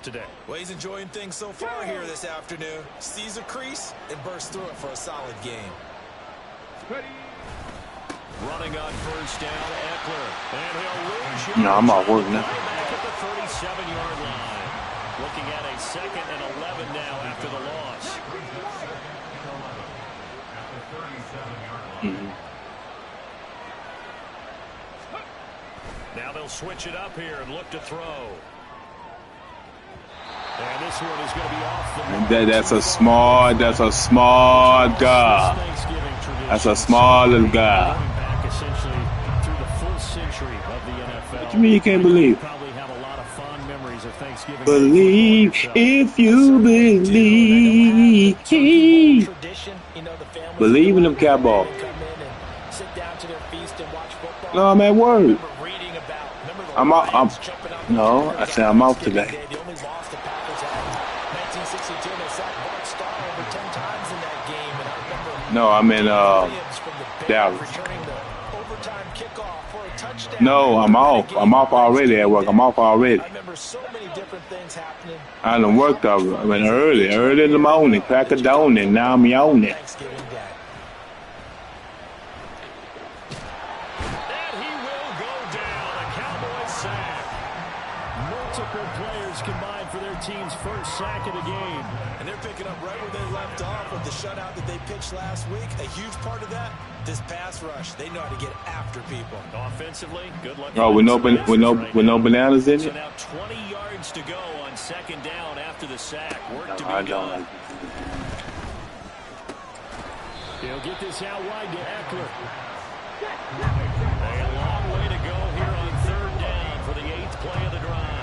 today. Well, he's enjoying things so far here this afternoon. Sees a crease and bursts through it for a solid game. Running on first down, Eckler. And he'll lose you. No, I'm off work now. Back at the 37-yard line. Looking at a 2nd and 11 now after the loss. Now they'll switch it up here and look to throw. And this one is going to be off the mark. That's a small guy. That's a small little guy. Back essentially through the full century of the NFL. What you mean you can't believe? Probably have a lot of fond memories of Thanksgiving. Believe if you believe. Believe in them Cowboys. No, I'm at work. I'm I said I'm off today. No, I'm in Dallas. No, I'm off. I'm off already at work. I'm off already. I done worked already. I mean, early in the morning, crack a dawn, and now I'm yawning. Team's first sack of the game. And they're picking up right where they left off with the shutout that they pitched last week. A huge part of that, this pass rush. They know how to get after people. Offensively, good luck. Oh, with no bananas in it? So now 20 yards to go on 2nd down after the sack. Work to be I done. don't. He'll get this out wide to Eckler. A long way to go here on 3rd down for the 8th play of the drive.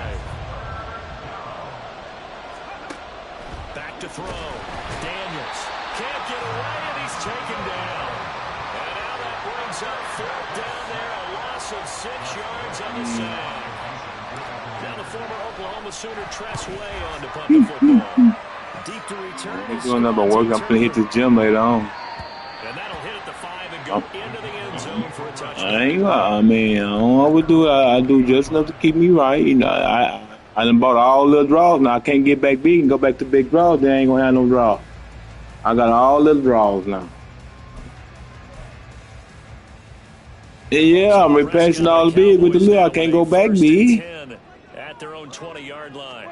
Back to throw. Daniels can't get away, and he's taken down. And now that brings up 4th down there, a loss of 6 yards on the sack. Now the former Oklahoma Sooner Tress Way on to punt the football. Deep to return. I'm doing nothing but work. I'm gonna hit the gym later on. And that'll hit at the 5 and go into the end zone for a touchdown. I don't always do it. I do just enough to keep me right. You know, I done bought all little draws. Now I can't get back big and go back to big draws. They ain't gonna have no draw. I got all little draws now. Yeah, I'm replacing all the big with the little. I can't go back big. At their own 20-yard line.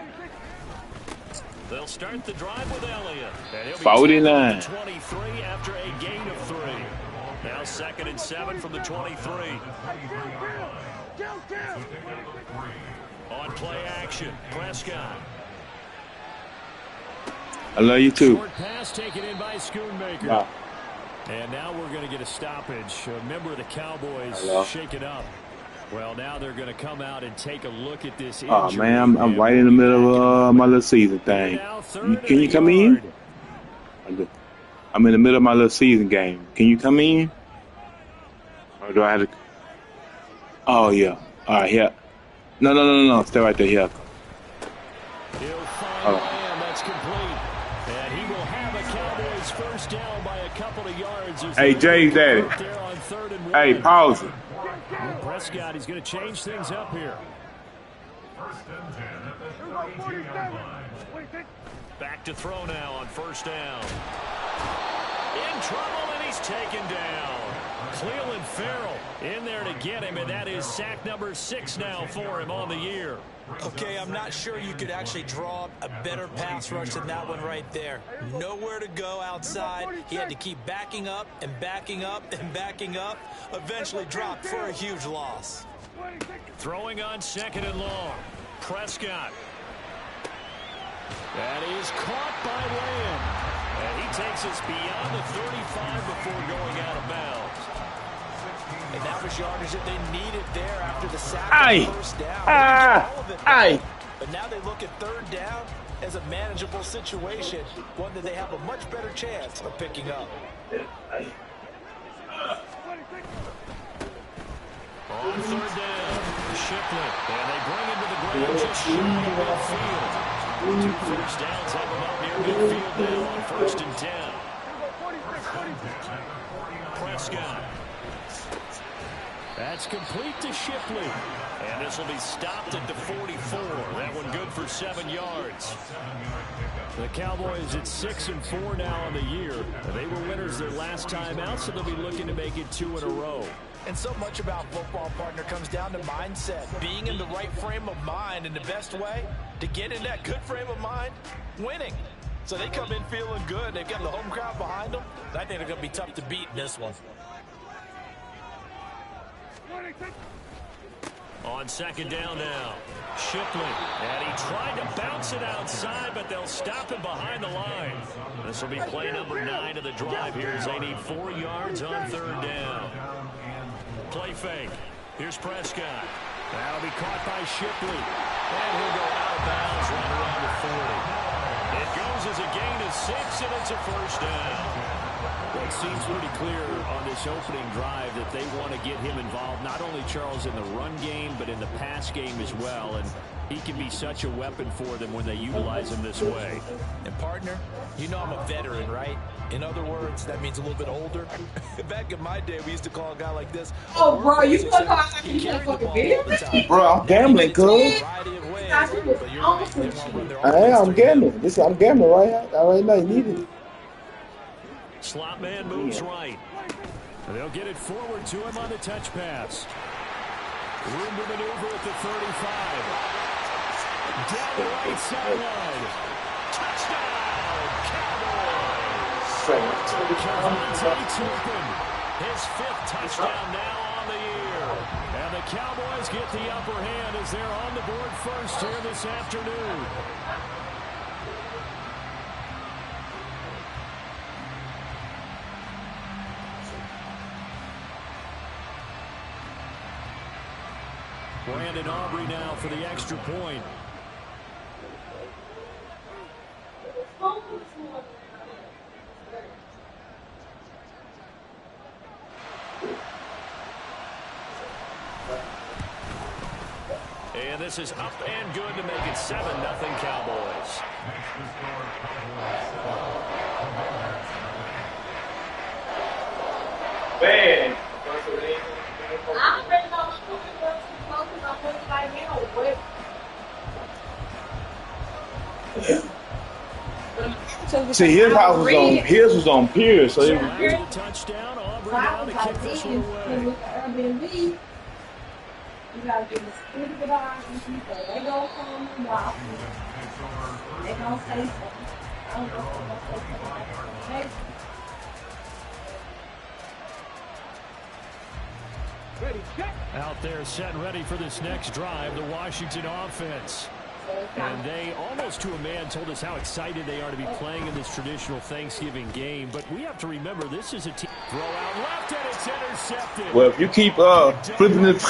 They'll start the drive with Elliott. 49. 23 after a gain of 3. Now 2nd and 7 from the 23. On play action, Prescott. I love you too. Short pass taken in by Schoonmaker. Wow. And now we're going to get a stoppage. A member of the Cowboys shake it up. Well, now they're going to come out and take a look at this injury. Oh man, I'm right in the middle of my little season thing. Can you come in? I'm in the middle of my little season game. Can you come in? Or do I have to? Oh yeah. All right, yeah. No. Stay right there. Here. He'll find Lamb. That's complete. And he will have a Cowboys first down by a couple of yards. Hey, Jay's daddy. Hey, pause it. Prescott, he's going to change things up here. Back to throw now on 1st down. In trouble, and he's taken down. Clelin Ferrell in there to get him, and that is sack number 6 now for him on the year. Okay, I'm not sure you could actually draw a better pass rush than that one right there. Nowhere to go outside. He had to keep backing up and backing up and backing up. Eventually dropped for a huge loss. Throwing on 2nd and long. Prescott. That is caught by Lamb. And he takes us beyond the 35 before going out of bounds. And that was yardage that they needed there after the sack Aye. on 1st down. Aye. But now they look at 3rd down as a manageable situation, one that they have a much better chance of picking up. On 3rd down, Shipley. And they bring him to the ground just shy of midfield. 2 first downs have him up near midfield now on 1st and 10. Prescott. That's complete to Shipley. And this will be stopped at the 44. That one good for 7 yards. The Cowboys at 6-4 now on the year. They were winners their last time out, so they'll be looking to make it 2 in a row. And so much about football, partner, comes down to mindset. Being in the right frame of mind, and the best way to get in that good frame of mind, winning. So they come in feeling good. They've got the home crowd behind them. I think they're going to be tough to beat in this one. On second down now, Shipley. And he tried to bounce it outside, but they'll stop him behind the line. This will be play number 9 of the drive here as they need 4 yards on third down. Play fake. Here's Prescott. That'll be caught by Shipley. And he'll go out of bounds right around the 40. It goes as a gain of 6, and it's a first down. Well, it seems pretty clear on this opening drive that they want to get him involved, not only, Charles, in the run game, but in the pass game as well. And he can be such a weapon for them when they utilize him this way. And, partner, you know I'm a veteran, right? In other words, that means a little bit older. Back in my day, we used to call a guy like this. Oh, bro, you fucking like you can't fucking video? Bro, I'm gambling, cuz. I'm gambling. I'm gambling right now. You need it. Slot man moves right. They'll get it forward to him on the touch pass. Room to maneuver at the 35. Down the right sideline. Touchdown, Cowboys. Devontae Turpin, his 5th touchdown now on the year. And the Cowboys get the upper hand as they're on the board first here this afternoon. Brandon Aubrey now for the extra point. And this is up and good to make it 7-0 Cowboys. Man. See, his was on Pierce, so it was touchdown. Aubrey now to kick this one away. Airbnb. You gotta get the speed of our they go from the block. They gonna say something. I don't know if they're gonna say something. Out there set and ready for this next drive, the Washington offense. And they, almost to a man, told us how excited they are to be playing in this traditional Thanksgiving game. But we have to remember, this is a team. Throw out left, and it's intercepted. well, if you keep flipping his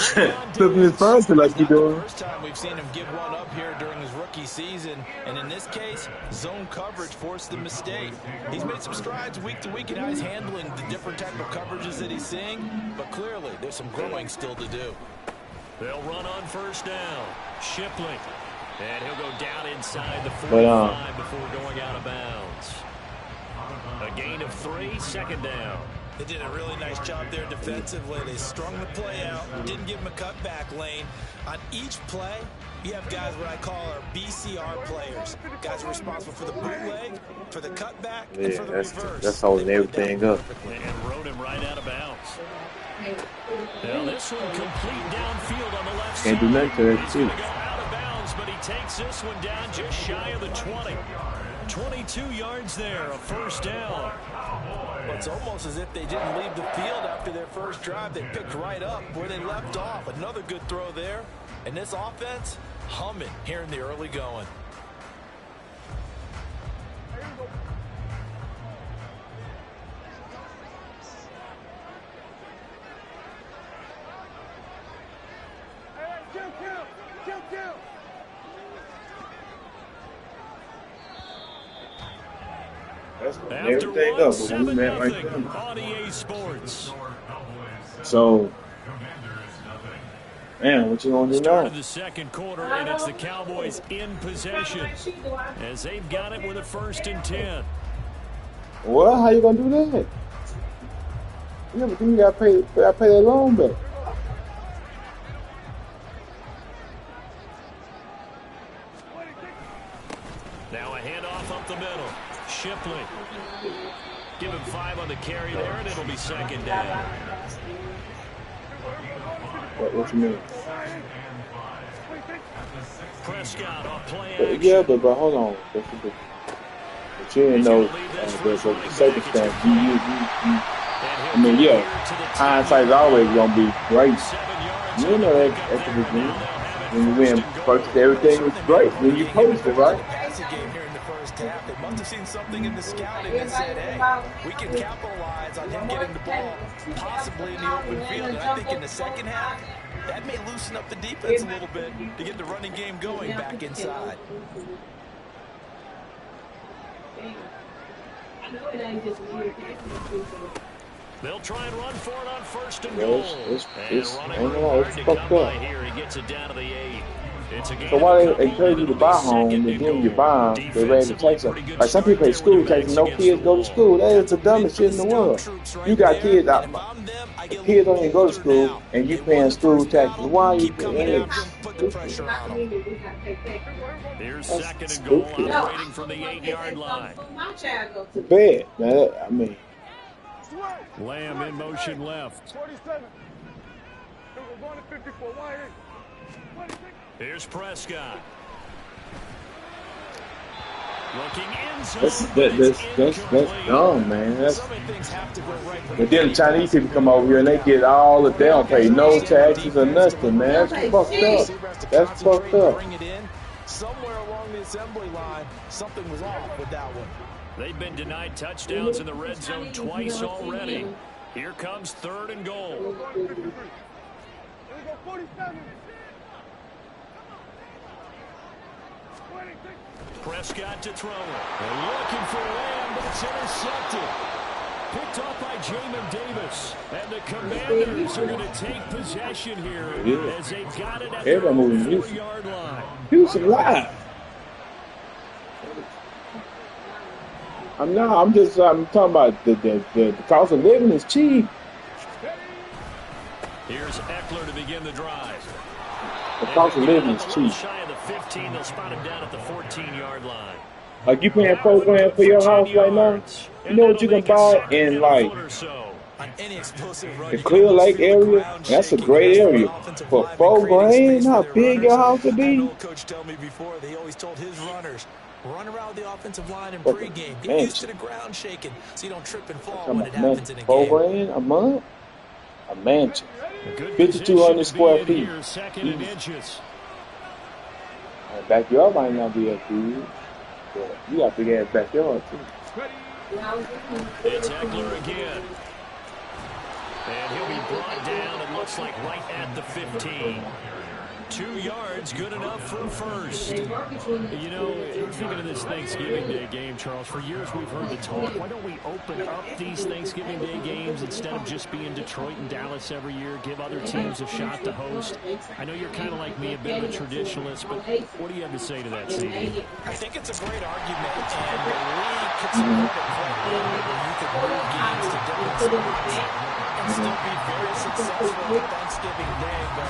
first like you doing. First time we've seen him give one up here during his rookie season. And in this case, zone coverage forced the mistake. He's made some strides week to week in how he's handling the different type of coverages that he's seeing. But clearly, there's some growing still to do. They'll run on first down. Shipley. And he'll go down inside the 45 before going out of bounds. A gain of 3, second down. They did a really nice job there defensively. They strung the play out, didn't give him a cutback lane. On each play, you have guys what I call our BCR players. Guys are responsible for the bootleg, for the cutback, and for the reverse. That's holding everything up. And rode him right out of bounds. Now this one complete downfield on the left side. Can't do nothing to that, too. But he takes this one down just shy of the 20. 22 yards there, a first down. Well, it's almost as if they didn't leave the field after their first drive. They picked right up where they left off. Another good throw there. And this offense, humming here in the early going. Everything up, but we met right there. On EA Sports. So, man, what you gonna do now? The second quarter, and it's the Cowboys in possession as they've got it with a 1st and 10. Well, how you gonna do that? Yeah, but then you gotta pay that loan back. Now a handoff up the middle. Shipley. Give him 5 on the carry there, and it'll be second down. What you mean? Prescott on play action. Yeah, but hold on. But you didn't know the circumstance. I mean, yeah, hindsight's always gonna be great. You know that at the beginning. When you win first, everything was great. When you post it, right? Half. They must have seen something in the scouting and said, hey, we can capitalize on him getting the ball, possibly in the open field. And I think in the second half, that may loosen up the defense a little bit to get the running game going back inside. They'll try and run for it on first and goal. It's fucked up. Here, he gets it down to the 8. So why they encourage you to buy home, and then you buy them, they're ready to take them. Like some people pay school taxes, no kids go to school. That is the dumbest shit in the world. You got kids out, kids don't even go to school, and you paying school taxes. Why are you paying it? Here's second and goal, operating from the 8-yard line. Bad, man. I mean, Lamb in motion left. Here's Prescott. Looking that's dumb, man. But then the Chinese people come over here and they get all the, they don't pay no taxes or nothing, man. That's fucked up. That's fucked up. Somewhere along the assembly line, something was off with that one. They've been denied touchdowns in the red zone twice already. Here comes third and goal. Prescott to throw it. They're looking for Lamb, but it's intercepted. Picked off by Jamin Davis. And the Commanders are going to take possession here as they've got it at the 4-yard line. Houston live. I'm talking about the cost of living is cheap. Here's Eckler to begin the drive. The cost of living is cheap. Shy of the 15, they'll spot him down at the 14-yard line. Like you paying $4,000 for your house right now? You know what you can buy in like the Clear Lake area? That's a great area. For $4,000, how big your house would be? Coach told me before, they always told his runners, run around the offensive line in pregame. Get used to the ground shaking so you don't trip and fall when it happens in a game. $4,000 a month? A mansion. 5,200 square feet. Backyard might not be as big, but you got a big ass backyard too. It's Eckler again. And he'll be brought down, it looks like right at the 15. 2 yards, good enough for a first. You know, thinking of this Thanksgiving Day game, Charles, for years we've heard the talk, why don't we open up these Thanksgiving Day games instead of just being Detroit and Dallas every year, give other teams a shot to host? I know you're kind of like me, a bit of a traditionalist, but what do you have to say to that, CD? I think it's a great argument, and the league could support it greatly where you could move games to different spots and still be very successful on Thanksgiving Day, but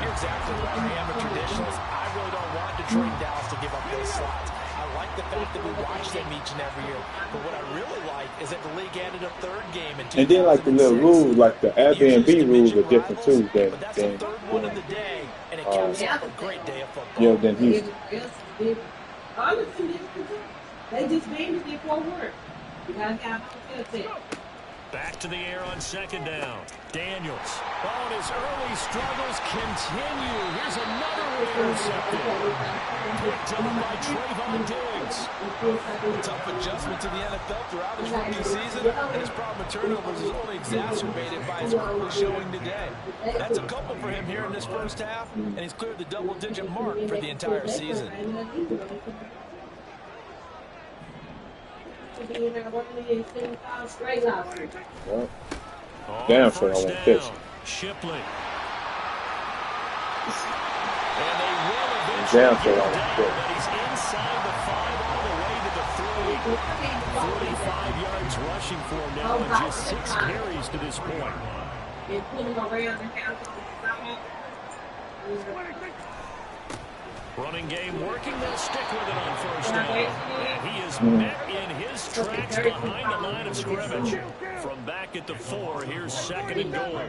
you're exactly right. I am a traditionalist. I really don't want Detroit and Dallas to give up those slots. I like the fact that we watch them each and every year. But what I really like is that the league added a third game in 2006. And then like the little rules, like the Airbnb rules are different too. But that's the third one of the day, and it caps off a great day of football. Yeah, then Houston. Honestly, they just made it for work. You gotta have it. Back to the air on second down. Daniels. Oh, and his early struggles continue. Here's another intercepted. Picked up by Trayvon Diggs. Tough adjustment to the NFL throughout his rookie season, and his problem with turnovers is only exacerbated by his early showing today. That's a couple for him here in this first half, and he's cleared the double-digit mark for the entire season. Damn sure I want this. Shipley. Damn sure I want this. He's inside the 5 all the way to the 3. 45 yards rushing for him now and just 6 carries to this point. Running game working. They'll stick with it on first down. And he is met in his tracks behind the line of scrimmage. From back at the 4, here's 2nd and goal.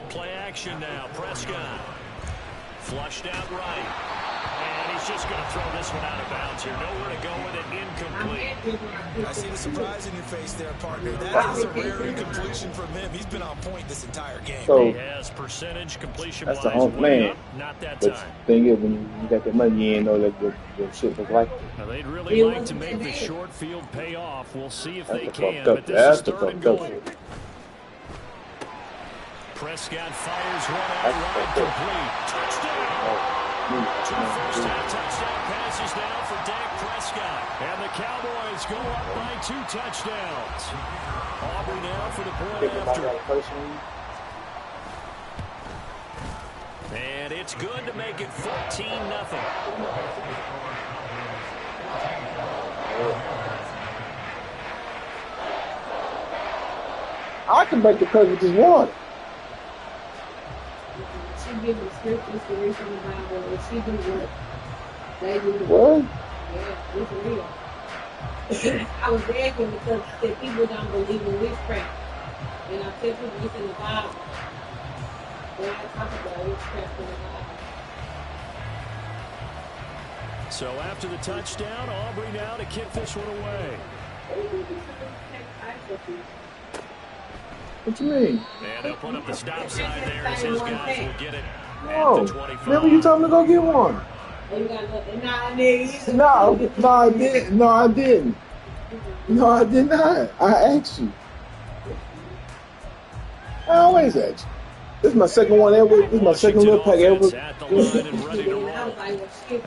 Play action now. Prescott. Flushed out right. And he's just going to throw this one out of bounds here. Nowhere to go with it. Incomplete. I see the surprise in your face there, partner. That is a rare incompletion from him. He's been on point this entire game. So He has percentage completion-wise. that's the home way man. up. Not that But time. the thing is, when you got the money, you ain't know that the shit was like. Now, they'd really like to make the short field pay off. We'll see if That's they the can. fucked up. But this That's is the 3rd and fucked up goal. shit. Prescott fires one out That's right, fucked up. complete. Touchdown! Two first-half touchdown passes now for Dak Prescott. And the Cowboys go up by 2 touchdowns. Aubrey now for the point after. And it's good to make it 14-0. I can make the cut with this water. She give the scriptures to read from the Bible, and she do what they do. What? Yeah, it's real. I was asking because the people don't believe in witchcraft. And I tell people it's in the Bible. When I talk about witchcraft in the Bible. So after the touchdown, Aubrey now to kick this one away. What you mean? And they'll put up the stop sign there as his guys will get it No. at the 25. Remember you told me to go get one. You got nothing. Nah, nigga. No, I didn't. No, I didn't. No, I did not. I asked you. I always ask you. This is my second one ever. This is my second little pack ever. At the line and ready to roll. And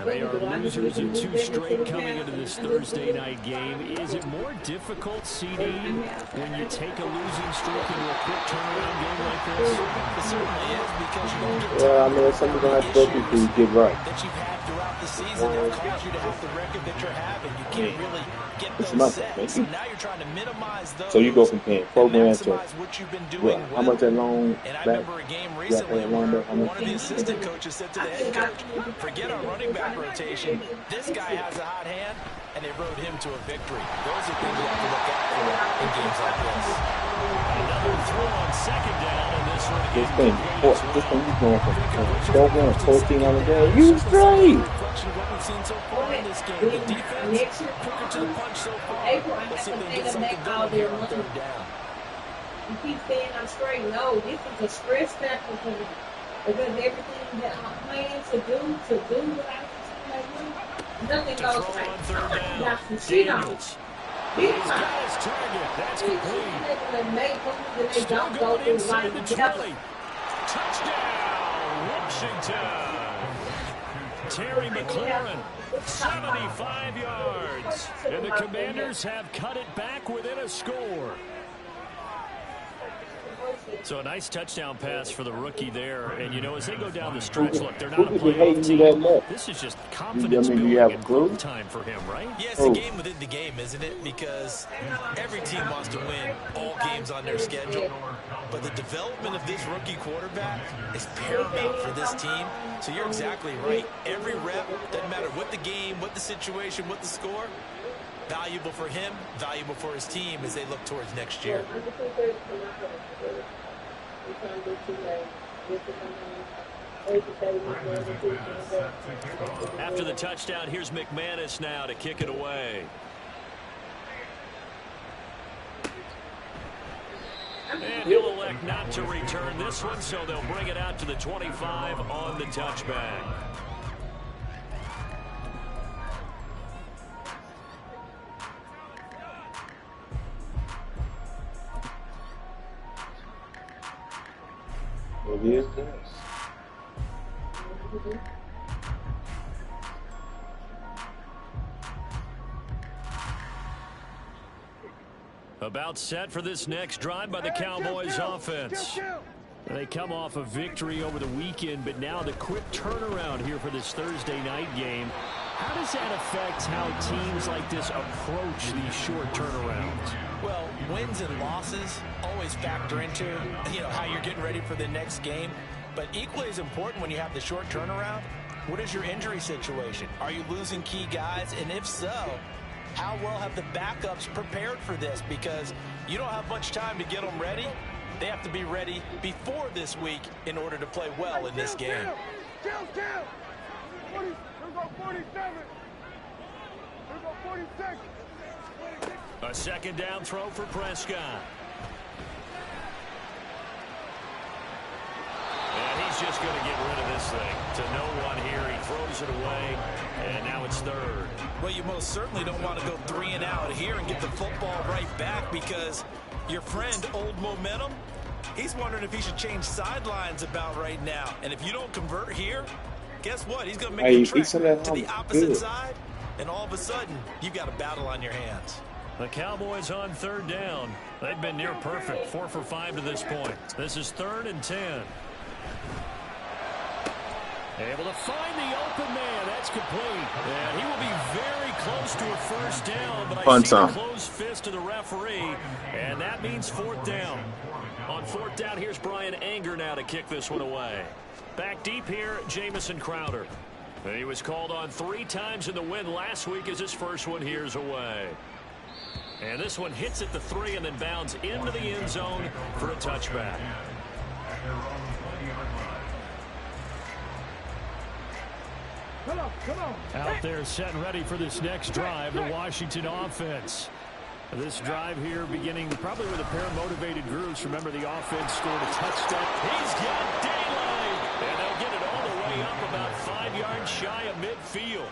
They are losers in 2 straight coming into this Thursday night game. Is it more difficult, CD, when you take a losing streak into a quick turnaround game like this? It certainly is because you don't get Well, I mean, that's something you're going to have to go through till you get right. that you've had throughout the season that caused you to have the record that you're having. You can't really get It's those nothing, sets. man. So now you're trying to minimize those. So you go from paying program and to maximize what you've been doing what? How much that loan And I back? remember a game Yeah, recently paying loan where back. How much? one of the assistant coaches said to the head coach, forget our running back rotation. This guy has a hot hand, and they rode him to a victory. Those are things you have to look out for in games like this. Another throw on 2nd down, and this one This thing, this thing, you going from 12 wins, 14 on the day. You That's a straight. reflection of what we've seen so far in this game. The defense, Next year, quicker to the punch so far. April, I Let's see if have they to get take something them back all going here their on 3rd money. down. You keep saying I'm straight. No, this is a stress factor for me. Because everything that I'm planning to do what I was to do, nothing to goes throw right. on 3rd down. Got some shit on. Daniels. Big He's time. got his target. That's complete. They make moves and they Still don't go going through inside like the together. 20. Touchdown, Washington. Terry McLaurin, 75 yards. And the Commanders have cut it back within a score. So a nice touchdown pass for the rookie there. And, you know, as they go down the stretch, look, they're not a Who could be playoff hating you that team. much? This is just confidence I mean, do building you have a and clue? growth time for him, right? Yeah, it's a game within the game, isn't it? Because every team wants to win all games on their schedule. But the development of this rookie quarterback is paramount for this team. So you're exactly right. Every rep, doesn't matter what the game, what the situation, what the score, valuable for him, valuable for his team as they look towards next year. After the touchdown, here's McManus now to kick it away. And he'll elect not to return this one, so they'll bring it out to the 25 on the touchback. It is this. About set for this next drive by the Cowboys offense. They come off a victory over the weekend, but now the quick turnaround here for this Thursday night game. How does that affect how teams like this approach these short turnarounds? Well, wins and losses always factor into, how you're getting ready for the next game. But equally as important when you have the short turnaround What is your injury situation? Are you losing key guys? And if so, how well have the backups prepared for this? Because you don't have much time to get them ready. They have to be ready before this week in order to play well in this game. Here's go 47. Here's go 46. A second down throw for Prescott. And he's just going to get rid of this thing to no one here. He throws it away, and now it's third. Well, you most certainly don't want to go 3 and out here and get the football right back, because your friend, Old Momentum, he's wondering if he should change sidelines about right now. And if you don't convert here, guess what? He's going to make a trek to the opposite side, and all of a sudden, you've got a battle on your hands. The Cowboys on third down. They've been near perfect, 4 for 5 to this point. This is 3rd and 10. Able to find the open man. That's complete. And he will be very close to a first down, but I see the closed fist of the referee, and that means 4th down. On 4th down, here's Brian Anger now to kick this one away. Back deep here, Jamison Crowder. And he was called on 3 times in the win last week as his first one here's away. And this one hits at the 3 and then bounds into the end zone for a touchback. Come on. Out there set and ready for this next drive, the Washington offense. This drive here beginning probably with a pair of motivated groups. Remember, the offense scored a touchdown. He's got daylight. And they'll get it all the way up about 5 yards shy of midfield.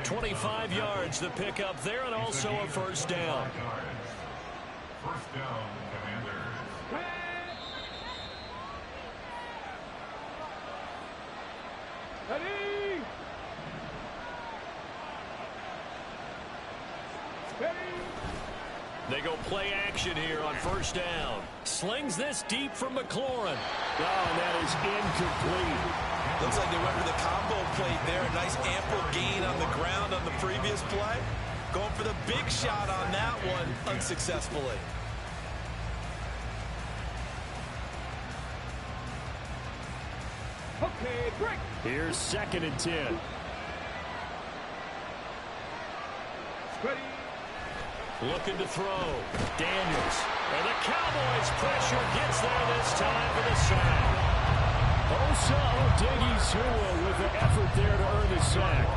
25 yards the pickup there, and also a first down. First down, Commanders. Ready? They go play action here on first down. Slings this deep from McLaurin. Oh, and that is incomplete. Looks like they went for the combo plate there. A nice ample gain on the ground on the previous play. Going for the big shot on that one unsuccessfully. Okay, break. Here's 2nd and 10. Ready? Looking to throw. Daniels. And the Cowboys pressure gets there this time for the sack. Osa Odighizuwa with the effort there to earn the sack.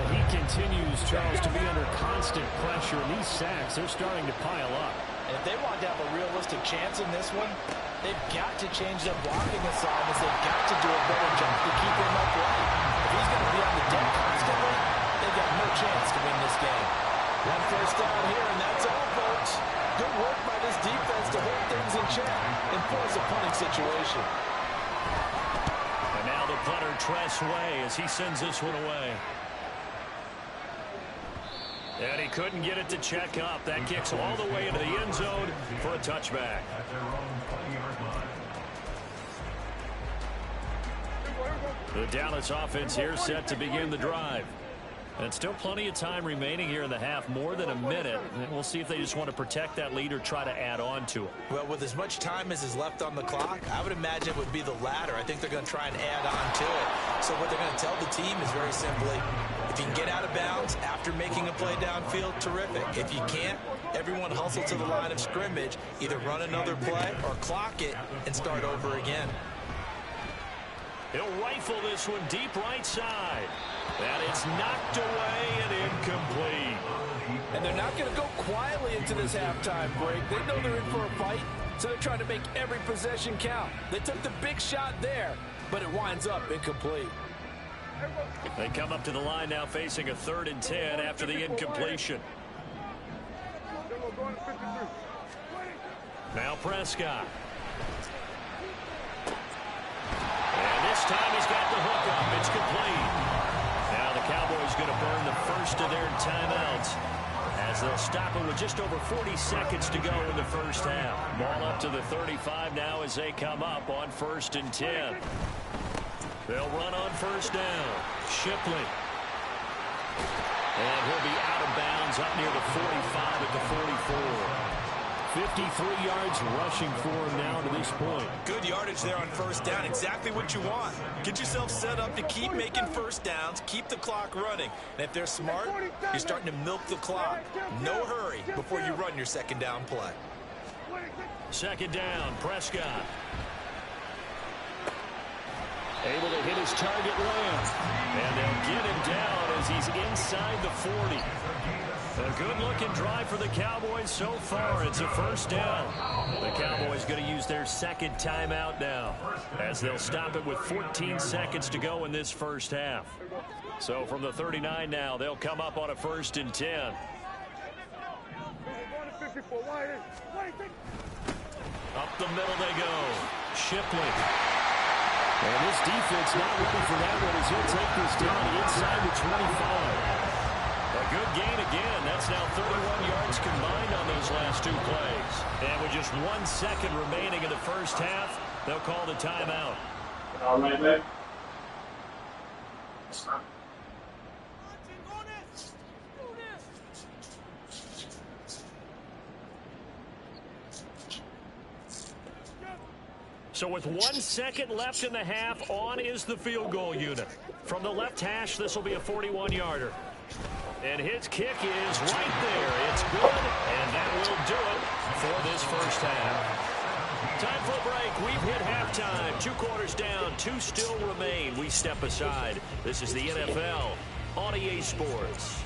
But he continues, Charles, to be under constant pressure. And these sacks, they're starting to pile up. And if they want to have a realistic chance in this one, they've got to change their blocking assignments. They've got to do a better job to keep him upright. If he's going to be on the deck constantly, they've got no chance to win this game. One first down here, and that's all, folks. Good work by this defense to hold things in check and force a punting situation. And now the punter, Tress Way, as he sends this one away. And he couldn't get it to check up. That kicks all the way into the end zone for a touchback. The Dallas offense here set to begin the drive. And still plenty of time remaining here in the half, more than a minute. And we'll see if they just want to protect that lead or try to add on to it. Well, with as much time as is left on the clock, I would imagine it would be the latter. I think they're going to try and add on to it. So what they're going to tell the team is very simply, if you can get out of bounds after making a play downfield, terrific. If you can't, everyone hustle to the line of scrimmage, either run another play or clock it and start over again. He'll rifle this one deep right side. That is knocked away and incomplete. And they're not going to go quietly into this halftime break. They know they're in for a fight, so they're trying to make every possession count. They took the big shot there, but it winds up incomplete. They come up to the line now facing a 3rd and 10 after the incompletion. Now Prescott. And this time he's got the hook up. It's complete. Now the Cowboys going to burn the first of their timeouts as they'll stop it with just over 40 seconds to go in the first half. Ball up to the 35 now as they come up on 1st and 10. They'll run on first down. Shipley. And he'll be out of bounds up near the 45 at the 44. 53 yards rushing for him now to this point. Good yardage there on first down. Exactly what you want. Get yourself set up to keep making first downs, keep the clock running. And if they're smart, you're starting to milk the clock. No hurry before you run your second down play. Second down, Prescott. Able to hit his target Lamb. And they'll get him down as he's inside the 40. A good-looking drive for the Cowboys so far. It's a first down. The Cowboys going to use their second timeout now as they'll stop it with 14 seconds to go in this first half. So from the 39 now, they'll come up on a 1st and 10. Up the middle they go. Shipley. And this defense not ready for that one as he'll take this down inside the 25. A good gain again. That's now 31 yards combined on those last 2 plays. And with just 1 second remaining in the first half, they'll call the timeout. All right, man. So with 1 second left in the half, on is the field goal unit. From the left hash, this will be a 41-yarder. And his kick is right there. It's good, and that will do it for this first half. Time for a break. We've hit halftime. 2 quarters down, 2 still remain. We step aside. This is the NFL on EA Sports.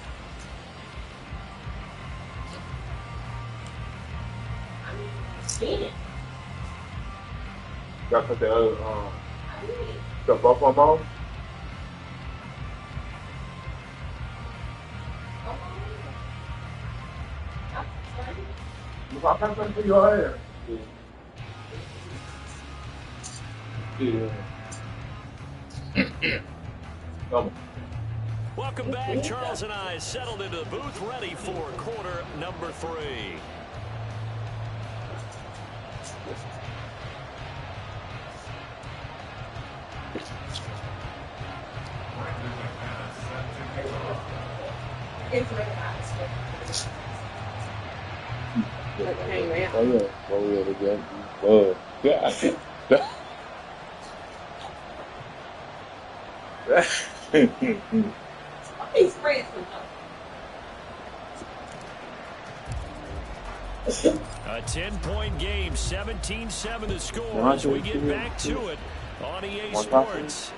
Got to put the other, the both of them on? I can't put your hair. Welcome back. Charles and I settled into the booth, ready for quarter number 3. Oh yeah, again. Yeah. A 10-point game, 17-7 the score as we get back to it on EA Sports.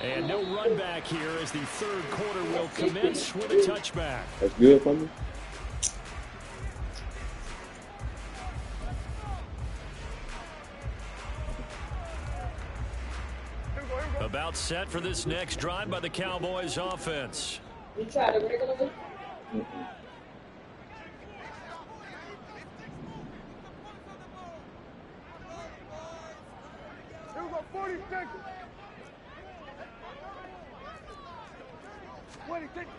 And no run back here as the third quarter will commence with a touchback. That's good for me. About set for this next drive by the Cowboys offense. You try the regular one? Here we go, 40 seconds. 20 seconds.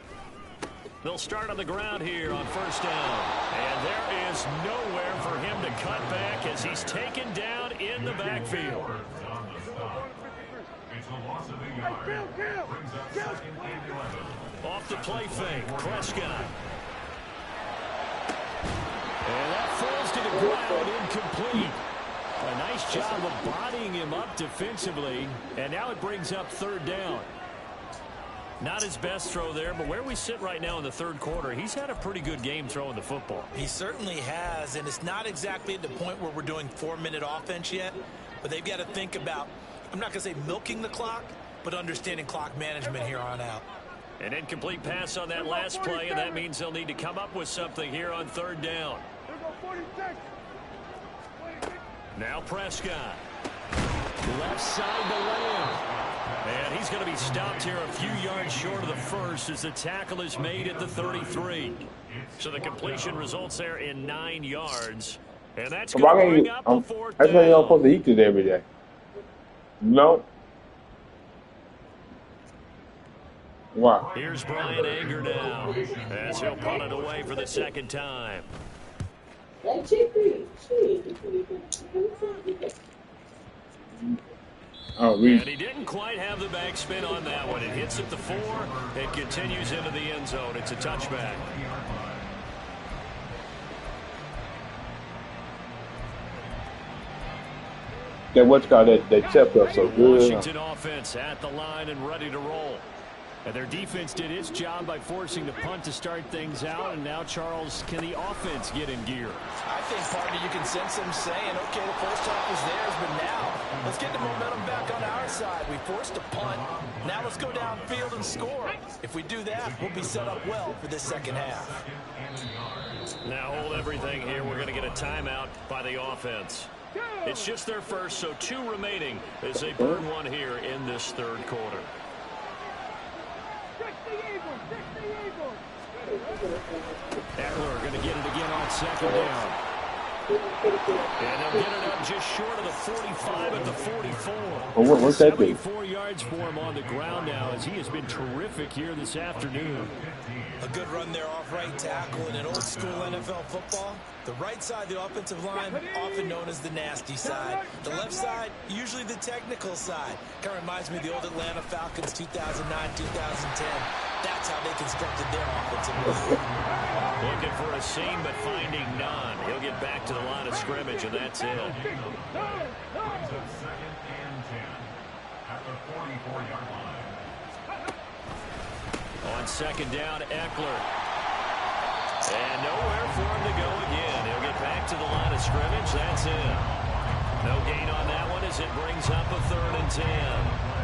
They'll start on the ground here on first down. And there is nowhere for him to cut back as he's taken down in the backfield. Off the play fake, Prescott. And that falls to the ground, incomplete. A nice job of bodying him up defensively. And now it brings up third down. Not his best throw there, but where we sit right now in the third quarter, he's had a pretty good game throwing the football. He certainly has, and it's not exactly at the point where we're doing 4-minute offense yet, but they've got to think about, I'm not going to say milking the clock, but understanding clock management here on out. An incomplete pass on that last play, and that means they'll need to come up with something here on third down. Now Prescott. Left side to Lamb. And he's going to be stopped here a few yards short of the first as the tackle is made at the 33. So the completion results there in 9 yards. And that's going to bring up the fourth down. That's why you're not supposed to eat this every day. No. Wow. Here's Brian Anger now as he'll punt it away for the second time. And he didn't quite have the backspin on that one. It hits at the 4 and continues into the end zone. It's a touchback. that what's called that chip up so The good. Washington offense at the line and ready to roll. And their defense did its job by forcing the punt to start things out. And now, Charles, can the offense get in gear? I think, partner, you can sense them saying, okay, the first half was theirs, but now let's get the momentum back on our side. We forced a punt. Now let's go downfield and score. If we do that, we'll be set up well for this second half. Now hold everything here. We're going to get a timeout by the offense. It's just their first, so 2 remaining as they burn one here in this third quarter. Eckler going to get it again on second down. And they'll get it up just short of the 45 at the 44. Well, what's that do? 74 yards for him on the ground now as he has been terrific here this afternoon. A good run there off right tackle in an old school NFL football. The right side of the offensive line, often known as the nasty side. The left side, usually the technical side. Kind of reminds me of the old Atlanta Falcons 2009, 2010. That's how they constructed their offensive line. Looking for a seam, but finding none. He'll get back to the line of scrimmage, and that's it. On second down, Eckler. And nowhere for him to go again. He'll get back to the line of scrimmage. That's it. No gain on that one as it brings up a 3rd and 10.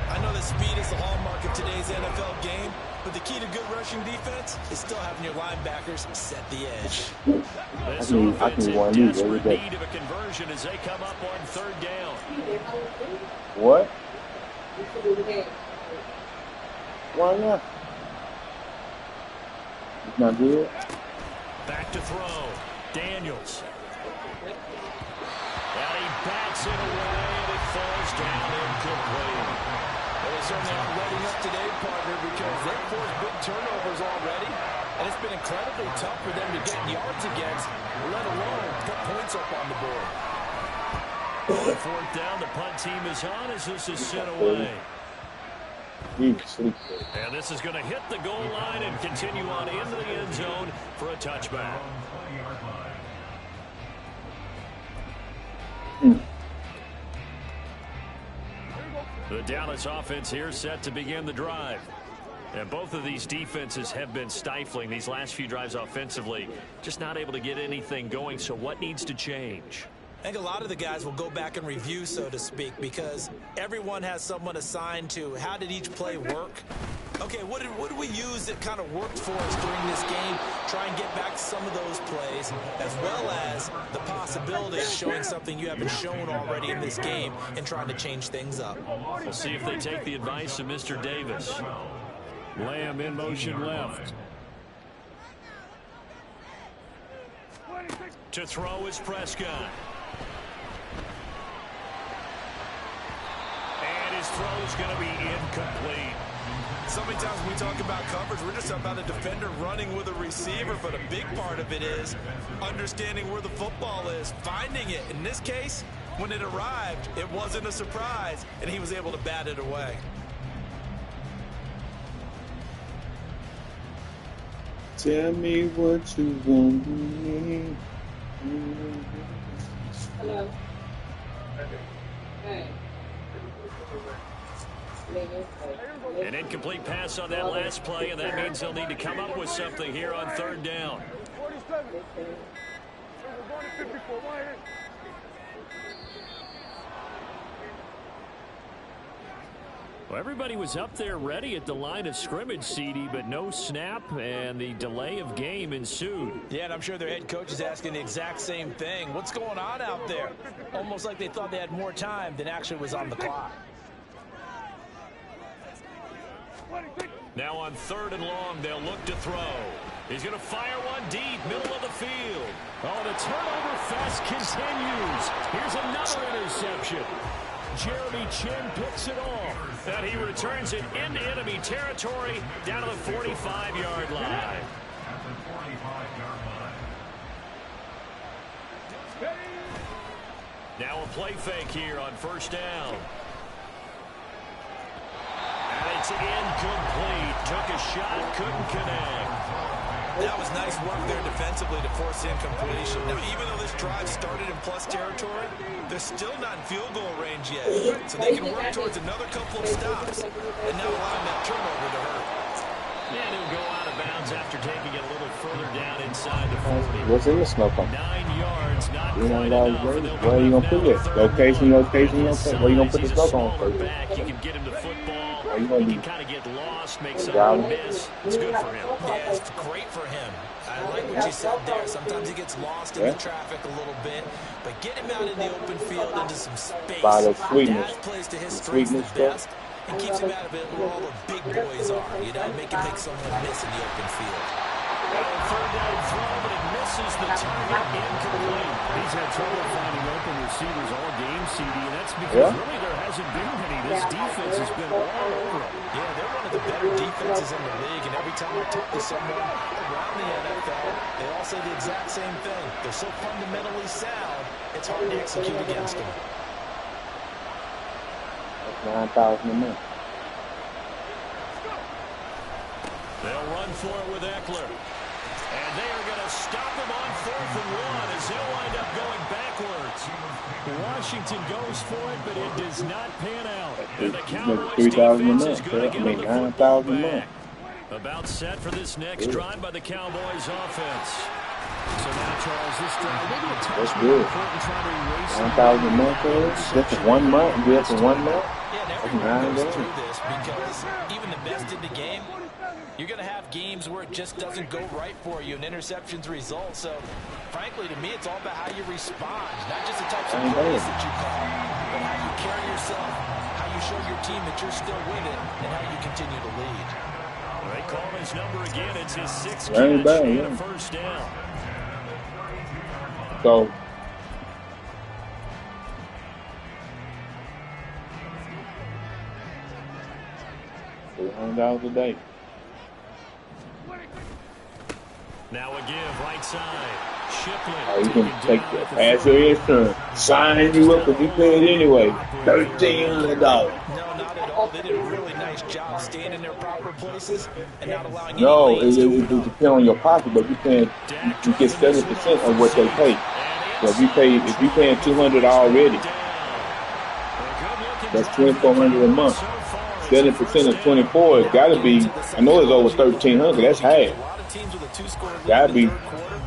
I know that speed is the hallmark of today's NFL game, but the key to good rushing defense is still having your linebackers set the edge. This offense in desperate need of a conversion as they come up on 3rd down. What? Why not? It's not good. Back to throw. Daniels. And he bats it away, and it falls down incomplete. They certainly aren't letting up today, partner, because they've forced big turnovers already, and it's been incredibly tough for them to get yards against, let alone put points up on the board. On 4th down, the punt team is on as this is sent away. And this is going to hit the goal line and continue on into the end zone for a touchback. The Dallas offense here set to begin the drive. And both of these defenses have been stifling these last few drives offensively. Just not able to get anything going, so what needs to change? I think a lot of the guys will go back and review, so to speak, because everyone has someone assigned to how did each play work. Okay, what did we use that kind of worked for us during this game? Try and get back to some of those plays, as well as the possibility of showing something you haven't shown already in this game and trying to change things up. We'll see if they take the advice of Mr. Davis. Lamb in motion left. To throw is Prescott. And his throw is going to be incomplete. So many times when we talk about coverage, we're just about a defender running with a receiver, but a big part of it is understanding where the football is, finding it. In this case, when it arrived, it wasn't a surprise, and he was able to bat it away. Tell me what you want me. Hello. Hey. An incomplete pass on that last play, and that means they'll need to come up with something here on 3rd down. 47. Well, everybody was up there ready at the line of scrimmage, CD, but no snap, and the delay of game ensued. Yeah, and I'm sure their head coach is asking the exact same thing. What's going on out there? Almost like they thought they had more time than actually was on the clock. Now on 3rd and long, they'll look to throw. He's going to fire one deep, middle of the field. Oh, the turnover fest continues. Here's another interception. Jeremy Chinn picks it off. And he returns it into enemy territory down to the 45-yard line. Now a play fake here on 1st down. And it's incomplete. Took a shot, couldn't connect. That was nice work there defensively to force the incompletion. Now, even though this drive started in plus territory, they're still not in field goal range yet. So they can work towards another couple of stops and not allowing that turnover to hurt. And he'll go out of bounds after taking it a little further down inside the 40. What's in the snow cone? 9 yards, not You quite know, enough. And they'll where are you gonna put it? Location. Where you gonna put the He's a snow cone? smaller back. You can get him the football. You He gonna can be kind of get lost, make someone miss. It's good for him. Yeah, it's great for him. I like what you said there. Sometimes he gets lost in the traffic a little bit, but get him out in the open field into some space. by the sweetness. That plays to his The strengths the sweetness best and keeps him out of it where all the big boys are. You know, make him make someone miss in the open field. Third down throw, but it misses the target, incomplete. He's had trouble finding open receivers all game, CD, and that's because really there hasn't been many. This defense has been all over him. Yeah, they're one of the better defenses in the league, and every time I talk to someone around the NFL, they all say the exact same thing. They're so fundamentally sound, it's hard to execute against them. That's 9,000 a month. They'll run for it with Eckler. And they are going to stop him on 4th and 1 as they'll wind up going backwards. Washington goes for it, but it does not pan out. And the Cowboys 3,000 a defense is month. going to get the football 9,000 a month. back. About set for this next drive by the Cowboys offense. So now, Charles, this drive maybe a touch That's more good. important trying to erase 9,000 a month. Just for 1 month. You have for 1 month. Yeah, and everyone goes through this because even the best in the game, you're going to have games where it just doesn't go right for you and interceptions result. So, frankly, to me, it's all about how you respond, not just the types of plays that you call, but how you carry yourself, how you show your team that you're still with it, and how you continue to lead. They call his number again. It's his 6th Very catch bad, and a first down. So, $100 a day. Now a give, right side. Shipley. You can take that. Pass your insurance. Sign you up if you pay it anyway. $1,300. No, not at all. They did a really nice job staying in their proper places and not allowing No, any it lanes to depends on your pocket, but you get 70% of what they pay. So if you paying $200 already, that's $2,400 a month. 70% of 24, it's got to be. I know it's over 1,300. That's half. Got to be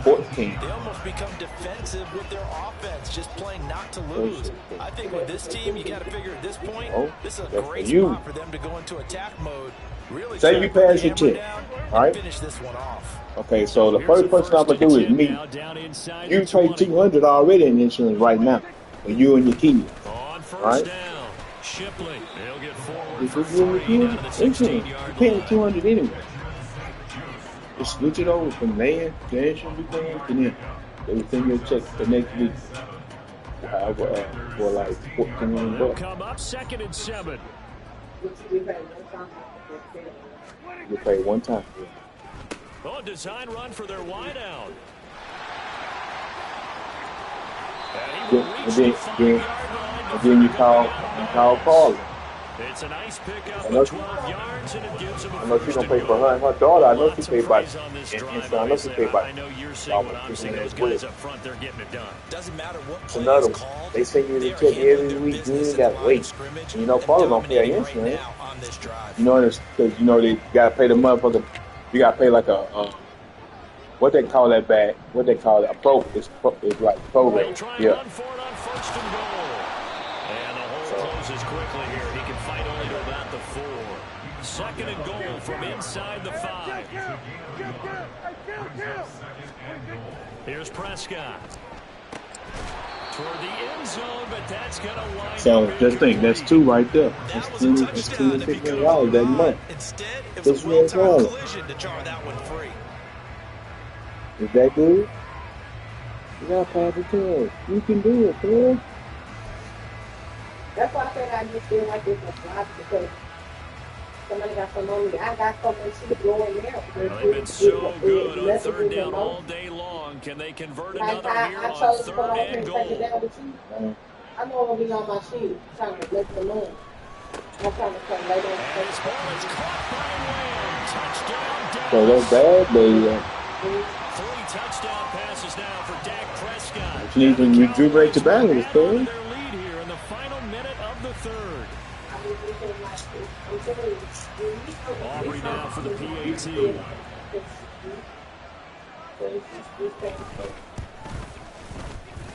14. They almost become defensive with their offense, just playing not to lose. I think with this team, you got to figure at this point, this is a great spot for them to go into attack mode. Really say you pass your check, all right? Finish this one off. Okay, so the first person I'm gonna do is me. You pay $200 already in insurance right now, for you and your kids. On first right? down, Shipley. He'll get forward If for you and your 3 down to the kids, insurance, you 16-yard paying line. $200 anyway. Just switch it over from there to insurance you paying to them. They will send you a check the next week. For like They'll $1,400. come up 2nd and 7. You pay one time. Oh, design run for their wideout. And he will reach the 5-yard line. And then you call Carly. It's a nice pickup I know of 12 yards, and it gives him a I know she's first gonna pay and for goal. her and her daughter. I know she Lots pay of about. plays on this And drive, so I know she pay about. I know you're seeing what I'm seeing. Those guys up front, they're getting it done. Doesn't matter what play Another is one. called. They send you the they are check handling every their week. You business ain't at got the to line wait. of scrimmage You know, and Carlos don't pay dominating her right insurance. now on this drive. You know this because you know they gotta pay the motherfucker. You gotta pay like a what they call that bag? What they call it? It's like They'll program. try and Yeah. run for it on 1st and goal. And the hole closes quickly here. He can fight only to about the 4. 2nd and goal from inside the 5. Here's Prescott. Toward the end zone, but that's going to wind So up just think, that's two right there. That's That was a touchdown if he could have $250 that month. Instead, it That's was a well-timed $1,000. collision to jar that one free. Is that good? You gotta pass it to us. You can do it, man. That's why I said I just feel like it's a lot because somebody got some money. I got so much shit going there. They've been so good on 3rd down all day long. Can they convert Like another here I on chose to come 3rd over here and and take it goal? down with you. I know I'm gonna be on my sheet trying to let them in. I'm trying to come later. And his ball is caught by Lamb. Touchdown, So Dallas. that's bad, but 3 touchdown passes now for Dak Prescott. Which needs to rejuvenate the battle, Add on to Phil. their lead here in the final minute of the third. Aubrey now for the PAT.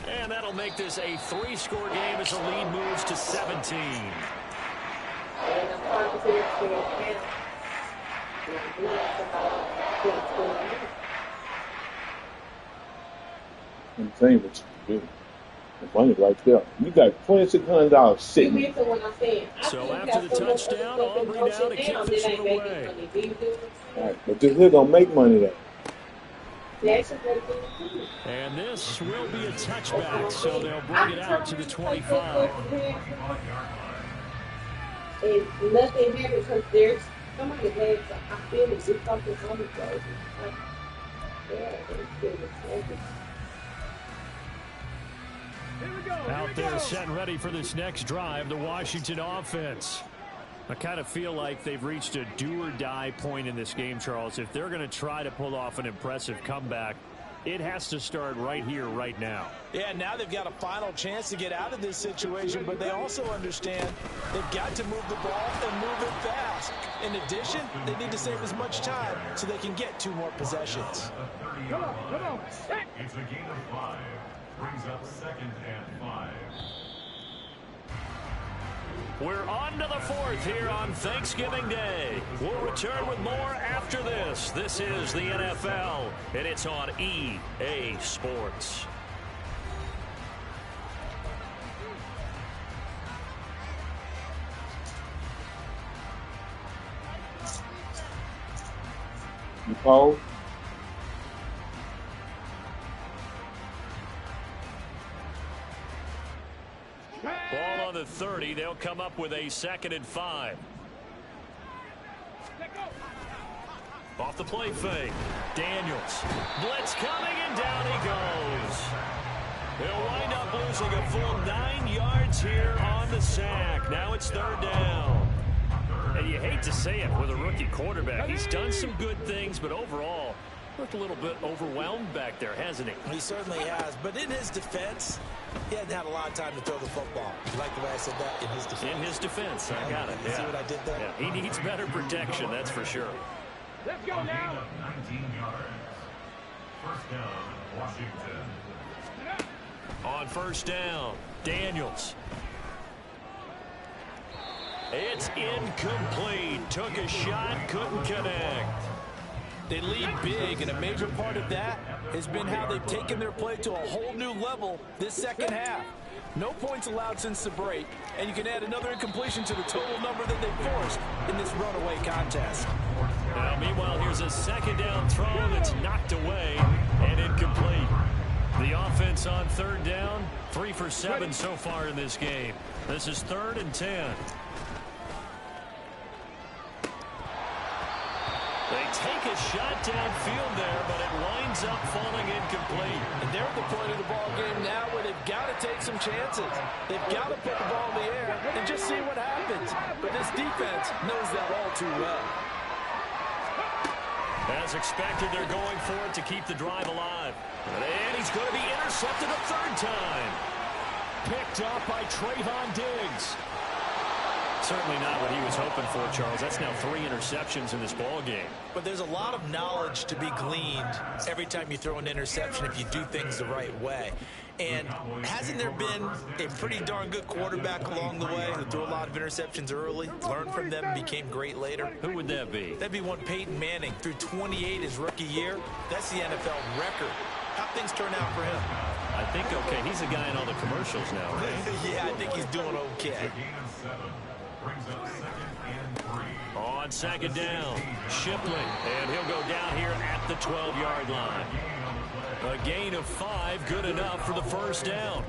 And that'll make this a 3-score game as the lead moves to 17. I'm saying what you do. The money right there. You got $2,600 sitting. So after the touchdown, Aubrey now to kick this one away. All right, but this is gonna make money though. And this will be a touchback, so they'll bring it out to the 25. And nothing happened because there's somebody's legs. I feel it. It's something on the road. Out there set and ready for this next drive, the Washington offense. I kind of feel like they've reached a do-or-die point in this game, Charles. If they're going to try to pull off an impressive comeback, it has to start right here, right now. Yeah, now they've got a final chance to get out of this situation, but they also understand they've got to move the ball and move it fast. In addition, they need to save as much time so they can get 2 more possessions. Come on. It's a game of 5. Brings up 2nd and 5. We're on to the 4th here on Thanksgiving Day. We'll return with more after this. This is the NFL, and it's on EA Sports. You call? Ball on the 30. They'll come up with a 2nd and 5. Off the play fake. Daniels. Blitz coming, and down he goes. They'll wind up losing a full 9 yards here on the sack. Now it's 3rd down. And you hate to say it with a rookie quarterback. He's done some good things, but overall, looked a little bit overwhelmed back there, hasn't he? He certainly has, but in his defense, he hadn't had a lot of time to throw the football. You like the way I said that? In his defense. In his defense, I got it. You see what I did there? Yeah, he needs better protection, that's for sure. Let's go now. 19 yards. 1st down, Washington. On 1st down, Daniels. It's incomplete. Took a shot, couldn't connect. They lead big, and a major part of that has been how they've taken their play to a whole new level this 2nd half. No points allowed since the break, and you can add another incompletion to the total number that they forced in this runaway contest. Now, meanwhile, here's a 2nd down throw that's knocked away and incomplete. The offense on 3rd down, 3 for 7 so far in this game. This is 3rd and 10. They take a shot downfield there, but it winds up falling incomplete. And they're at the point of the ball game now where they've got to take some chances. They've got to put the ball in the air and just see what happens. But this defense knows that all too well. As expected, they're going for it to keep the drive alive. And he's going to be intercepted a 3rd time. Picked up by Trayvon Diggs. Certainly not what he was hoping for, Charles. That's now 3 interceptions in this ball game. But there's a lot of knowledge to be gleaned every time you throw an interception if you do things the right way. And hasn't there been a pretty darn good quarterback along the way who threw a lot of interceptions early, learned from them, became great later? Who would that be? That'd be one Peyton Manning. Threw 28 his rookie year. That's the NFL record. How'd things turn out for him? I think okay. He's a guy in all the commercials now, right? Yeah, I think he's doing okay. Gain of 7. Brings up 2nd and 3. On 2nd down, Shipley, and he'll go down here at the 12-yard line. A gain of 5, good enough for the 1st down.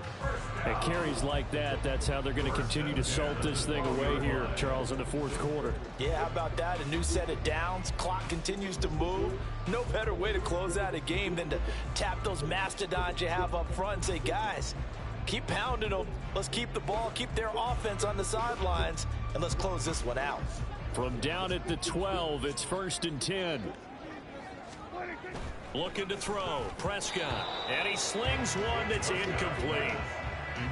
At carries like that, that's how they're going to continue to salt this thing away here, Charles, in the 4th quarter. Yeah, how about that? A new set of downs. Clock continues to move. No better way to close out a game than to tap those mastodons you have up front and say, guys, keep pounding them. Let's keep the ball, keep their offense on the sidelines, and let's close this one out. From down at the 12, it's 1st and 10. Looking to throw. Prescott. And he slings one that's incomplete.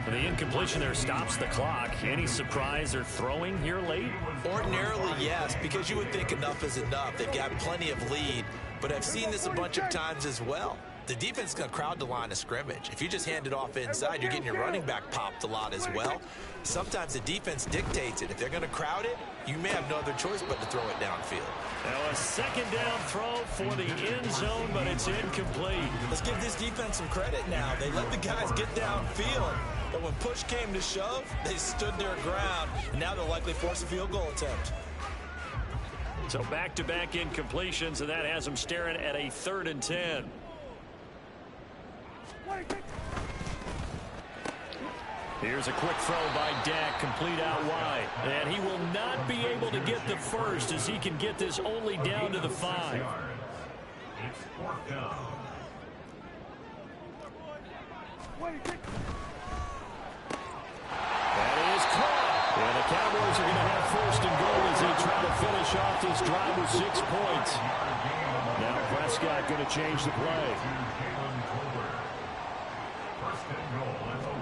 The incompletion there stops the clock. Any surprise they're throwing here late? Ordinarily, yes, because you would think enough is enough. They've got plenty of lead, but I've seen this a bunch of times as well. The defense is going to crowd the line of scrimmage. If you just hand it off inside, you're getting your running back popped a lot as well. Sometimes the defense dictates it. If they're going to crowd it, you may have no other choice but to throw it downfield. Now a second down throw for the end zone, but it's incomplete. Let's give this defense some credit now. They let the guys get downfield, but when push came to shove, they stood their ground, and now they'll likely force a field goal attempt. So back-to-back incompletions, and that has them staring at a 3rd and 10. Here's a quick throw by Dak, complete out wide. And he will not be able to get the first as he can get this only down to the 5. It's 4th down. That is caught. And the Cowboys are going to have 1st and goal as they try to finish off this drive with 6 points. Now Prescott going to change the play.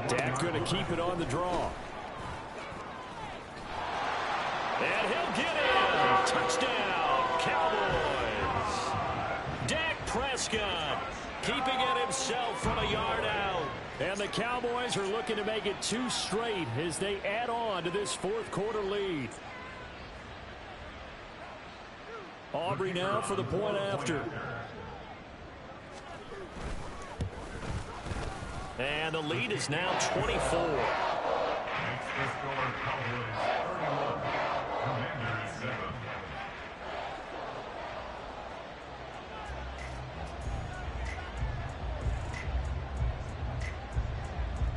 Dak going to keep it on the draw. And he'll get in. Touchdown, Cowboys. Dak Prescott keeping it himself from a yard out. And the Cowboys are looking to make it 2 straight as they add on to this 4th quarter lead. Aubrey now for the point after. And the lead is now 24. Makes the score Cowboys 31, Commanders 7.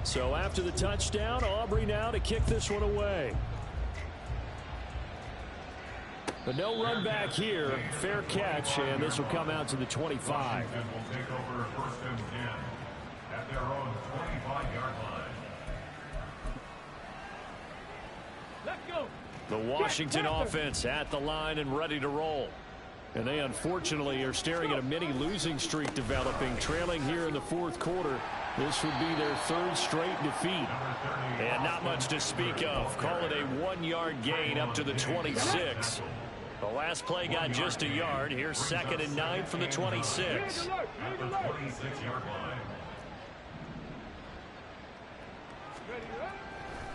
So after the touchdown, Aubrey now to kick this one away. But no run back here. Fair catch, and this will come out to the 25. Washington will take over 1st and 10 at their own 25-yard line. Let's go. The Washington offense at the line and ready to roll. And they unfortunately are staring at a mini losing streak developing, trailing here in the 4th quarter. This would be their 3rd straight defeat. And not much to speak of. Call it a 1-yard gain up to the 26. The last play got just a yard. Here's 2nd and 9 from the 26. At the 26-yard line.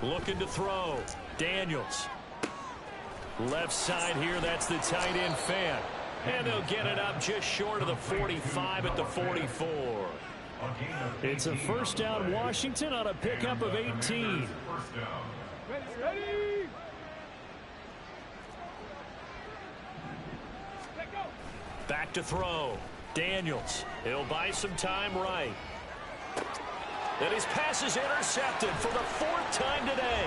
Looking to throw. Daniels. Left side here, that's the tight end Fant. And they'll get it up just short of the 45 at the 44. It's a 1st down Washington on a pickup of 18. 1st down. Ready. Let go. Back to throw. Daniels. He'll buy some time right. And his pass is intercepted for the 4th time today.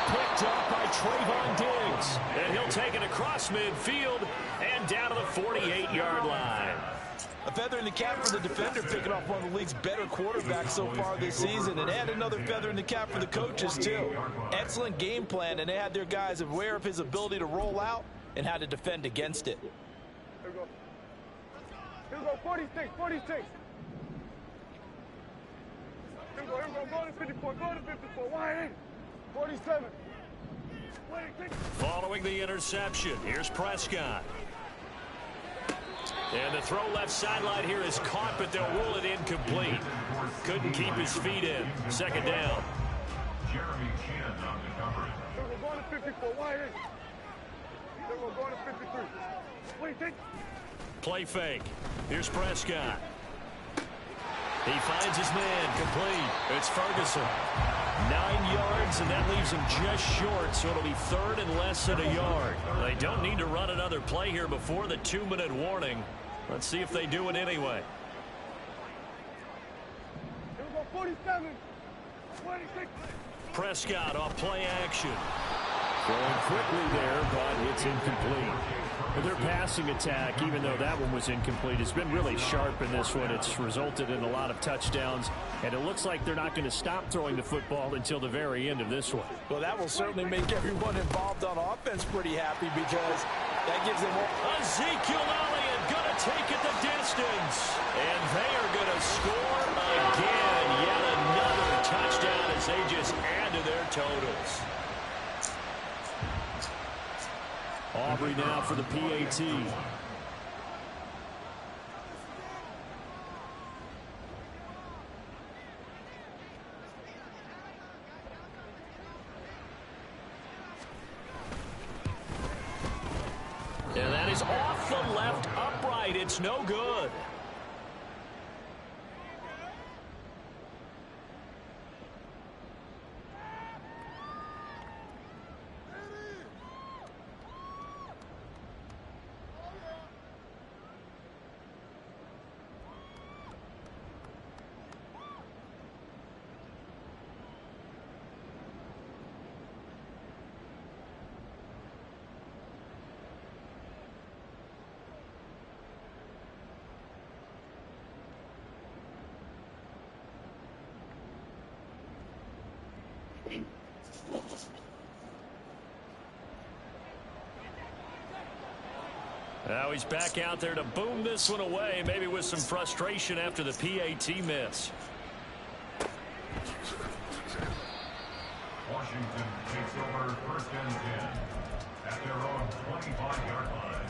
Picked up by Trayvon Diggs. And he'll take it across midfield and down to the 48-yard line. A feather in the cap for the defender, picking off one of the league's better quarterbacks so far this season, and add another feather in the cap for the coaches, too. Excellent game plan, and they had their guys aware of his ability to roll out and how to defend against it. Here we go. Here we go. 46. 46. Here we go. Here we go. Go to 54. Go to 54. Wide in. 47. Following the interception, here's Prescott. And the throw left sideline here is caught, but they'll rule it incomplete. Couldn't keep his feet in. 2nd down. Jeremy Chin on the coverage. We're going to 54. Wide in. We're going to 53. Wait, take. Play fake. Here's Prescott. He finds his man, complete. It's Ferguson. 9 yards, and that leaves him just short, so it'll be 3rd and less than a yard. They don't need to run another play here before the 2-minute warning. Let's see if they do it anyway. Here we go. 47. 26. Prescott off play action. Going quickly there, but it's incomplete. But their passing attack, even though that one was incomplete, has been really sharp in this one. It's resulted in a lot of touchdowns, and it looks like they're not going to stop throwing the football until the very end of this one. Well, that will certainly make everyone involved on offense pretty happy because that gives them more. Ezekiel Elliott going to take it the distance. Aubrey now for the PAT. And that is off the left upright. It's no good. Now he's back out there to boom this one away, maybe with some frustration after the PAT miss. Washington takes over 1st and 10 at their own 25-yard line.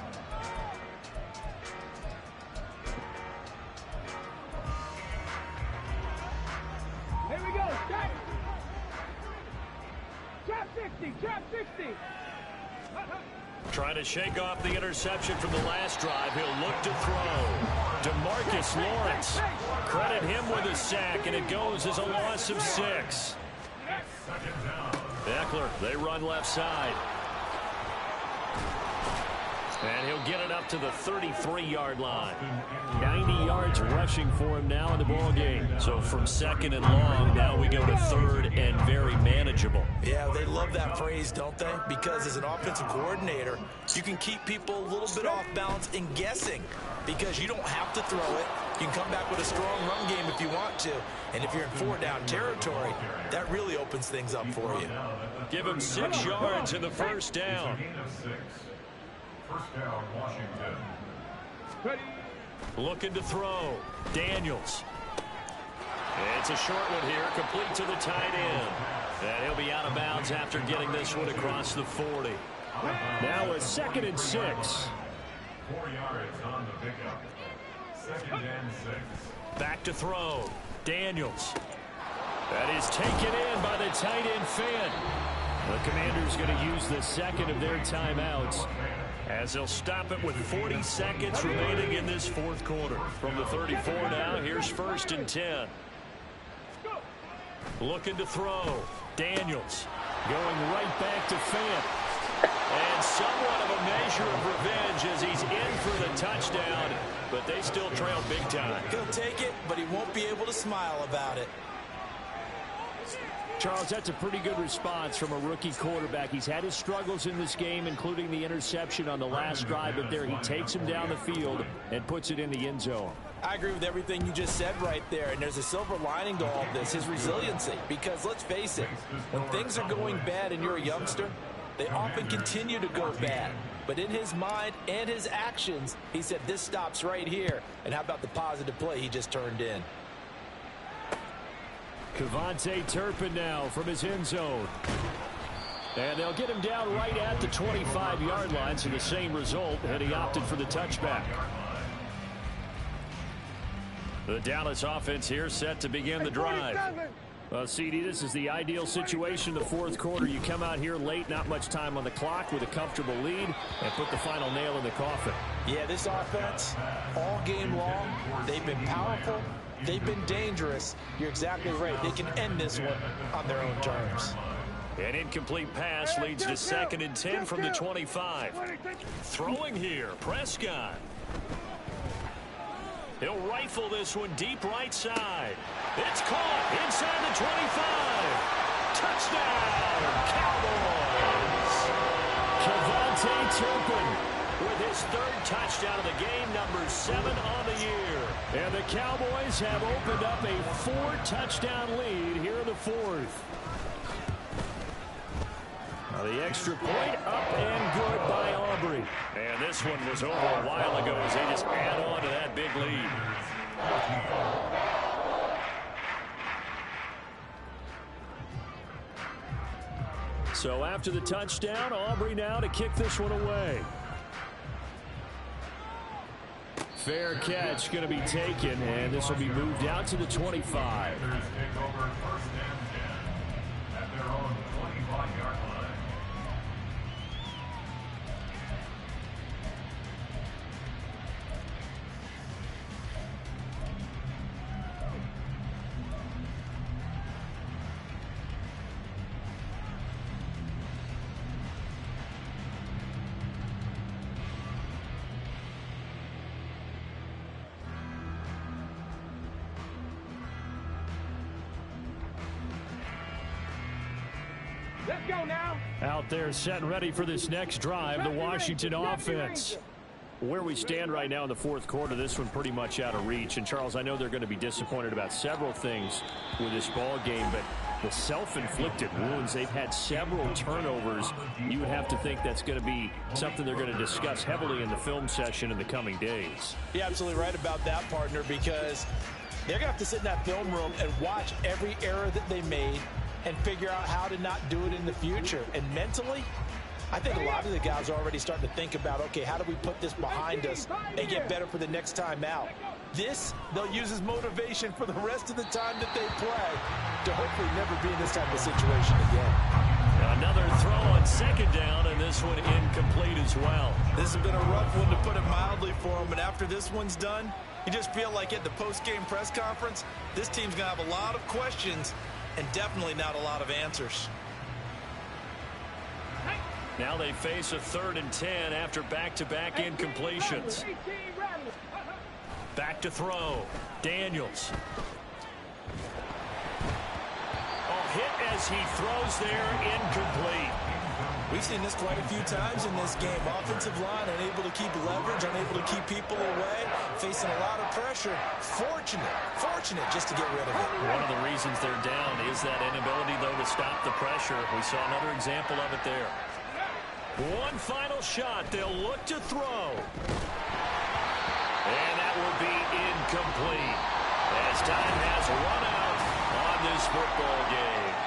Here we go. Trap 60. Trap 60. Trying to shake off the interception from the last drive. He'll look to throw. DeMarcus Lawrence. Credit him with a sack, and it goes as a loss of 6. Eckler, they run left side. And he'll get it up to the 33-yard line. 90 yards rushing for him now in the ball game. So from 2nd and long, now we go to 3rd and very manageable. Yeah, they love that phrase, don't they? Because as an offensive coordinator, you can keep people a little bit off balance and guessing because you don't have to throw it. You can come back with a strong run game if you want to. And if you're in 4-down territory, that really opens things up for you. Give him 6 yards in the first down. First down, Washington. Ready. Looking to throw. Daniels. It's a short one here, complete to the tight end. And he'll be out of bounds after getting this one across the 40. Now a 2nd and 6. 4 yards on the pickup. 2nd and 6. Back to throw. Daniels. That is taken in by the tight end Finn. The Commanders going to use the 2nd of their timeouts, as they'll stop it with 40 seconds remaining in this 4th quarter. From the 34 now, here's 1st and 10. Looking to throw. Daniels. going right back to Fant. And somewhat of a measure of revenge as he's in for the touchdown, but they still trail big time. He'll take it, but he won't be able to smile about it. Charles, that's a pretty good response from a rookie quarterback. He's had his struggles in this game, including the interception on the last drive, but there he takes him down the field and puts it in the end zone. I agree with everything you just said right there, and there's a silver lining to all of this, his resiliency. Because let's face it, when things are going bad and you're a youngster, they often continue to go bad. But in his mind and his actions, he said this stops right here. And how about the positive play he just turned in? KaVontae Turpin now from his end zone. And they'll get him down right at the 25-yard line, so the same result, and he opted for the touchback. The Dallas offense here set to begin the drive. CD, this is the ideal situation in the fourth quarter. You come out here late, not much time on the clock with a comfortable lead, and put the final nail in the coffin. Yeah, this offense, all game long, they've been powerful. They've been dangerous. You're exactly right. They can end this one on their own terms. An incomplete pass leads to 2nd and 10 from the 25. Throwing here, Prescott. He'll rifle this one deep right side. It's caught inside the 25. Touchdown, Cowboys. KaVontae Turpin with his 3rd touchdown of the game, number 7 on the year. And the Cowboys have opened up a 4-touchdown lead here in the 4th. Now the extra point up and good by Aubrey. And this one was over a while ago as they just add on to that big lead. So after the touchdown, Aubrey now to kick this one away. Fair catch going to be taken, and this will be moved out to the 25. Take over first and 10 at their own 25-yard line. Let's go now. Out there set and ready for this next drive, the Washington offense. Where we stand right now in the fourth quarter, this one pretty much out of reach. And, Charles, I know they're going to be disappointed about several things with this ball game, but the self-inflicted wounds, they've had several turnovers. You would have to think that's going to be something they're going to discuss heavily in the film session in the coming days. You're absolutely right about that, partner, because they're going to have to sit in that film room and watch every error that they made and figure out how to not do it in the future. And mentally, I think a lot of the guys are already starting to think about, okay, how do we put this behind us and get better for the next time out? This, they'll use as motivation for the rest of the time that they play to hopefully never be in this type of situation again. Another throw on second down, and this one incomplete as well. This has been a rough one, to put it mildly, for them. But after this one's done, you just feel like at the post-game press conference, this team's going to have a lot of questions and definitely not a lot of answers. Now they face a 3rd and 10 after back-to-back incompletions. Back to throw. Daniels. Oh, hit as he throws there, incomplete. We've seen this quite a few times in this game. Offensive line unable to keep leverage, unable to keep people away, facing a lot of pressure. Fortunate just to get rid of it. One of the reasons they're down is that inability, though, to stop the pressure. We saw another example of it there. One final shot. They'll look to throw. And that will be incomplete as time has run out on this football game.